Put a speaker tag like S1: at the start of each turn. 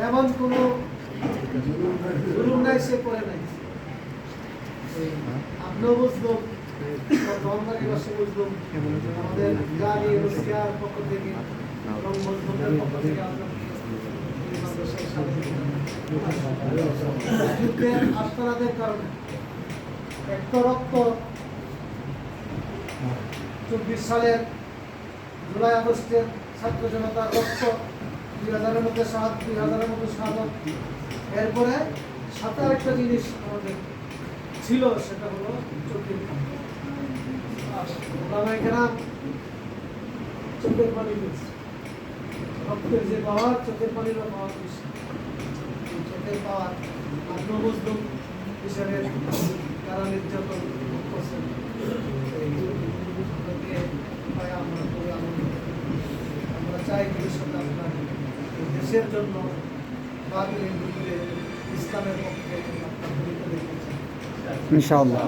S1: এমন কোনো জুলুম নাই সে করে নাই। আপনিও বুঝলাম, মোহাম্মদ রসে বুঝলাম, আমাদের গাড়ি রশিয়ার পক্ষ থেকে এবং মজলুমের পক্ষ থেকে যুদ্ধের আস্তানাদের কারণে রক্ত 24 সালের জুলাই আগস্টের ছাত্র জনতার রক্ত 2000-এর মধ্যে 2000-এর মধ্যে শাহাদত। এরপরে সাথে আরেকটা জিনিস আমাদের ছিল, সেটা হলো চোখের চোখের পানি বেশি, রক্তের যে পাওয়ার চোখের পানিরও পাওয়ার বেশি। চোখের পাওয়ার আত্ম মজলুম হিসাবে তারা নির্যাতন করছেন। আমরা চাই ভবিষ্যতে আপনার দেশের জন্য বাতিলের বিরুদ্ধে ইসলামের পক্ষে আপনার ভূমিকা দেখতে চাই
S2: ইনশাআল্লাহ।